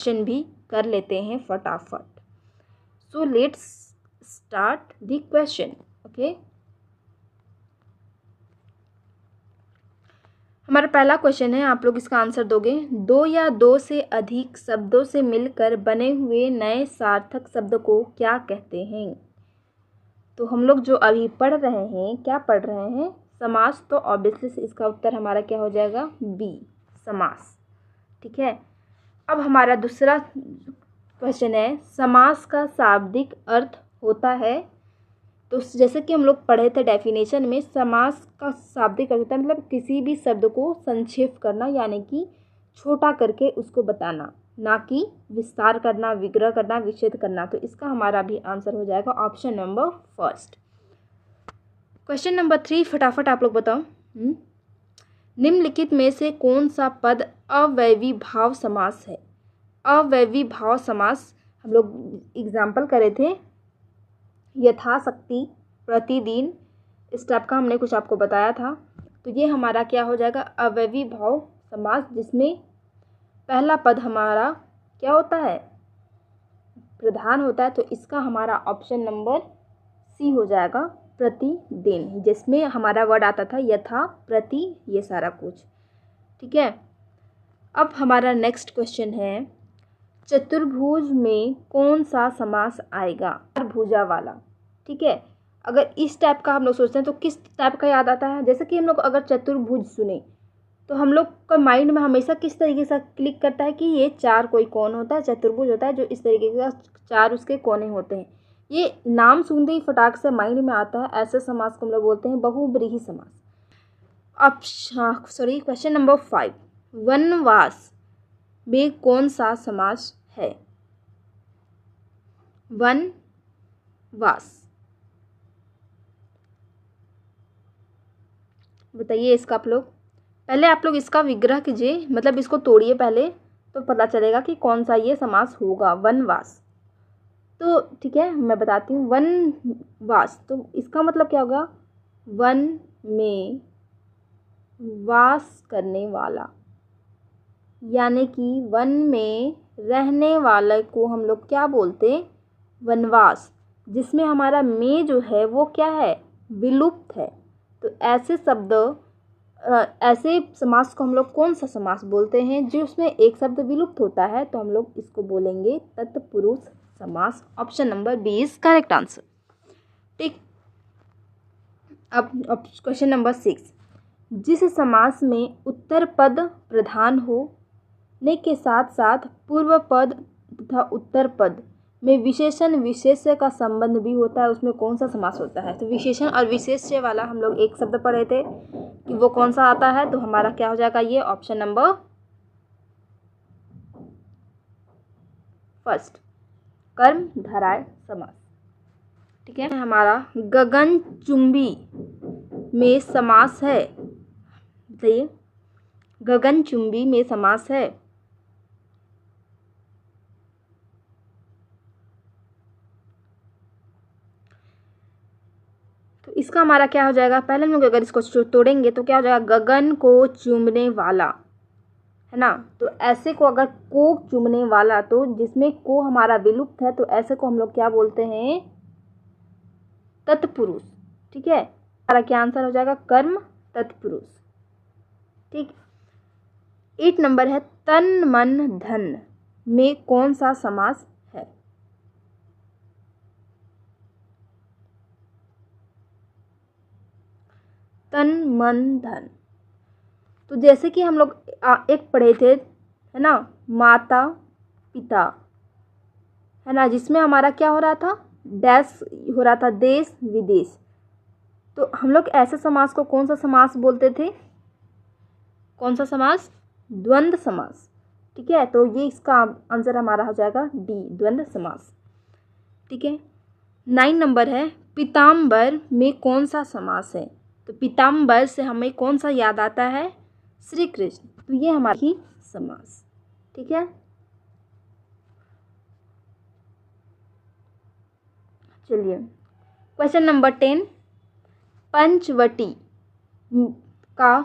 Question भी कर लेते हैं फटाफट। So let's start the question. Okay, हमारा पहला क्वेश्चन है, आप लोग इसका आंसर दोगे। दो या दो से अधिक शब्दों से मिलकर बने हुए नए सार्थक शब्द को क्या कहते हैं? तो हम लोग जो अभी पढ़ रहे हैं, क्या पढ़ रहे हैं? समास। तो ऑब्वियसली इसका उत्तर हमारा क्या हो जाएगा? बी, समास। ठीक है। अब हमारा दूसरा क्वेश्चन है, समास का शाब्दिक अर्थ होता है। तो जैसे कि हम लोग पढ़े थे डेफिनेशन में, समास का शाब्दिक अर्थ होता है मतलब किसी भी शब्द को संक्षेप करना, यानी कि छोटा करके उसको बताना, ना कि विस्तार करना, विग्रह करना, विच्छेद करना। तो इसका हमारा भी आंसर हो जाएगा option number first. Question number 3 फटाफट आप लोग बताओ। निम्नलिखित में से कौन सा पद अवयवी भाव समास है? अवयवी भाव समास हम लोग एग्जाम्पल करे थे, यथाशक्ति, प्रतिदिन, इस टाइप का हमने कुछ आपको बताया था। तो ये हमारा क्या हो जाएगा? अवयवी भाव समास, जिसमें पहला पद हमारा क्या होता है? प्रधान होता है। तो इसका हमारा ऑप्शन नंबर सी हो जाएगा, प्रतिदिन, जिसमें हमारा वर्ड आता था यथा, प्रति, ये सारा कुछ। ठीक है। अब हमारा नेक्स्ट क्वेश्चन है, चतुर्भुज में कौन सा समास आएगा? भुजा वाला। ठीक है। अगर इस टाइप का हम लोग सोचते हैं तो किस टाइप का याद आता है? जैसे कि हम लोग अगर चतुर्भुज सुने तो हम लोग का माइंड में हमेशा किस तरीके से क्लिक करता है कि ये चार कोई कोण होता है, चतुर्भुज होता है, जो इस तरीके का चार उसके कोने होते हैं। ये नाम सुनते ही फटाक से माइंड में आता है। ऐसे समास को हम लोग बोलते हैं बहुब्रीहि समास। अब क्वेश्चन नंबर 5, वनवास में कौन सा समास है? वनवास, बताइए इसका आप लोग। पहले आप लोग इसका विग्रह कीजिए, मतलब इसको तोड़िए पहले, तो पता चलेगा कि कौन सा ये समास होगा, वनवास। तो ठीक है, मैं बताती हूँ। वनवास, तो इसका मतलब क्या होगा? वन में वास करने वाला, यानी कि वन में रहने वाले को हम लोग क्या बोलते हैं? वनवास। जिसमें हमारा में जो है वो क्या है? विलुप्त है। तो ऐसे शब्द, ऐसे समास को हम लोग कौन सा समास बोलते हैं? जो उसमें एक शब्द विलुप्त होता है, तो हम लोग इसको बोलेंगे तत्पुरुष समास। Option number B is correct answer. ठीक। अब क्वेश्चन नंबर 6, जिस समास में उत्तर पद प्रधान होने के साथ साथ पूर्व पद तथा उत्तर पद में विशेषण विशेष्य का संबंध भी होता है, उसमें कौन सा समास होता है? तो विशेषण और विशेष्य वाला हम लोग एक शब्द पढ़े थे कि वो कौन सा आता है। तो हमारा क्या हो जाएगा? ये ऑप्शन नंबर फर्स्ट, कर्मधारय समास। ठीक है। हमारा गगनचुंबी में समास है, बताइए। गगनचुंबी में समास है। तो इसका हमारा क्या हो जाएगा? पहले हम लोग अगर इसको तोड़ेंगे तो क्या हो जाएगा? गगन को चूमने वाला, है ना। तो ऐसे को अगर को चूमने वाला, तो जिसमें को हमारा विलुप्त है, तो ऐसे को हम लोग क्या बोलते हैं? तत्पुरुष। ठीक है। हमारा क्या आंसर हो जाएगा? कर्म तत्पुरुष। ठीक। 8 नंबर है, तन मन धन में कौन सा समास है? तन मन धन। तो जैसे कि हम लोग एक पढ़े थे, है ना, माता पिता, है ना, जिसमें हमारा क्या हो रहा था? डैश हो रहा था, देश विदेश। तो हम लोग ऐसे समास को कौन सा समास बोलते थे? कौन सा समास? द्वंद्व समास। ठीक है। तो ये इसका आंसर हमारा हो जाएगा डी, द्वंद्व समास। ठीक है। 9 नंबर है, पीताम्बर में कौन सा समास है? तो पीताम्बर से हमें कौन सा याद आता है? श्री कृष्ण। तो ये हमारी समास। ठीक है। चलिए, क्वेश्चन नंबर 10, पंचवटी का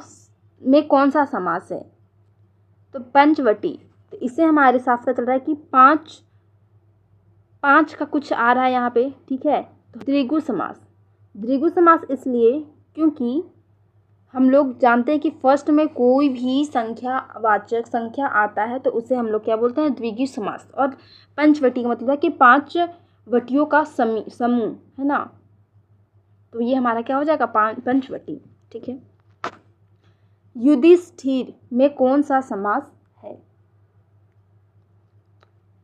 में कौन सा समास है? तो पंचवटी, तो इससे हमारे साफ पता चल रहा है कि पाँच पाँच का कुछ आ रहा है यहाँ पे, ठीक है। तो द्विगु समास, द्विगु समास इसलिए क्योंकि हम लोग जानते हैं कि फर्स्ट में कोई भी संख्यावाचक संख्या आता है तो उसे हम लोग क्या बोलते हैं, द्विगु समास। और पंचवटी का मतलब है कि 5 वटियों का समूह, है ना। तो ये हमारा क्या हो जाएगा, पंचवटी, ठीक है। युधिष्ठिर में कौन सा समास है,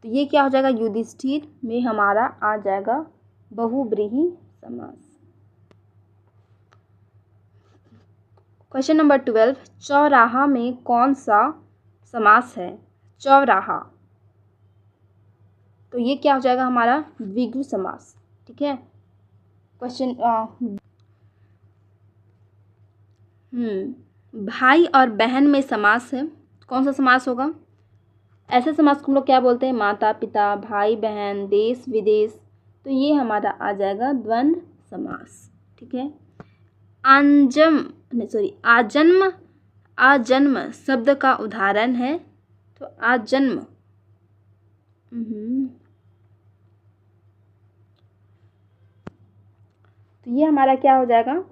तो ये क्या हो जाएगा, युधिष्ठिर में हमारा आ जाएगा बहुब्रीहि समास। क्वेश्चन नंबर 12, चौराहा में कौन सा समास है, चौराहा। तो ये क्या हो जाएगा हमारा, द्विगु समास, ठीक है। क्वेश्चन भाई और बहन में समास है, कौन सा समास होगा, ऐसे समास को हम लोग क्या बोलते हैं, माता पिता, भाई बहन, देश विदेश। तो ये हमारा आ जाएगा द्वंद्व समास, ठीक है। आजन्म शब्द का उदाहरण है, तो आजन्म, तो ये हमारा क्या हो जाएगा,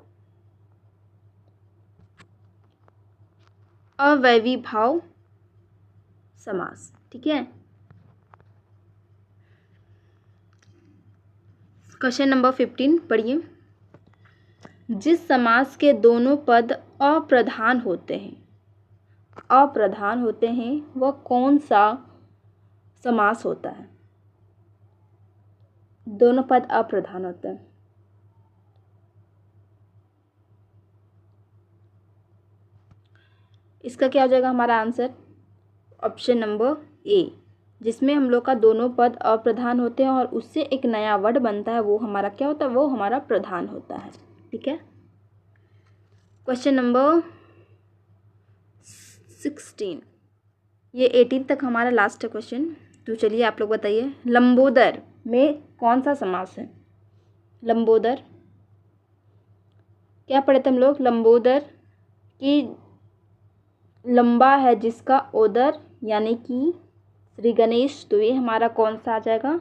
अव्ययीभाव समास, ठीक है। क्वेश्चन नंबर 15 पढ़िए। जिस समास के दोनों पद अप्रधान होते हैं वह कौन सा समास होता है, दोनों पद अप्रधान होते हैं। इसका क्या हो जाएगा हमारा आंसर, ऑप्शन नंबर ए, जिसमें हम लोग का दोनों पद अप्रधान होते हैं और उससे एक नया वर्ड बनता है, वो हमारा क्या होता है, वो हमारा प्रधान होता है, ठीक है। क्वेश्चन नंबर 16, ये 18 तक हमारा लास्ट है क्वेश्चन। तो चलिए आप लोग बताइए, लंबोदर में कौन सा समास है, लंबोदर क्या पढ़े थे हम लोग, लंबोदर की लंबा है जिसका ओदर यानी कि श्री गणेश। तो ये हमारा कौन सा आ जाएगा,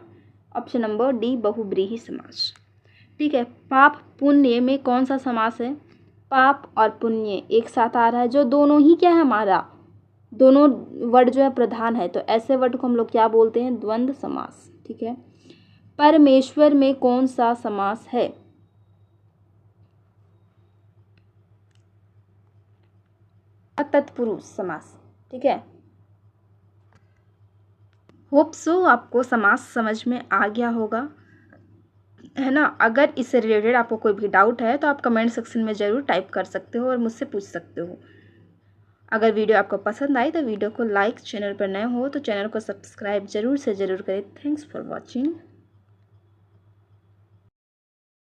ऑप्शन नंबर डी, बहुब्रीहि समास, ठीक है। पाप पुण्य में कौन सा समास है, पाप और पुण्य एक साथ आ रहा है, जो दोनों ही क्या है हमारा, दोनों वर्ड जो है प्रधान है, तो ऐसे वर्ड को हम लोग क्या बोलते हैं, द्वंद्व समास, ठीक है। परमेश्वर में कौन सा समास है, तत्पुरुष समास, ठीक है। होप सो आपको समास समझ में आ गया होगा, है ना। अगर इससे रिलेटेड आपको कोई भी डाउट है तो आप कमेंट सेक्शन में ज़रूर टाइप कर सकते हो और मुझसे पूछ सकते हो। अगर वीडियो आपको पसंद आई तो वीडियो को लाइक, चैनल पर नए हो तो चैनल को सब्सक्राइब ज़रूर से ज़रूर करें। Thanks for watching.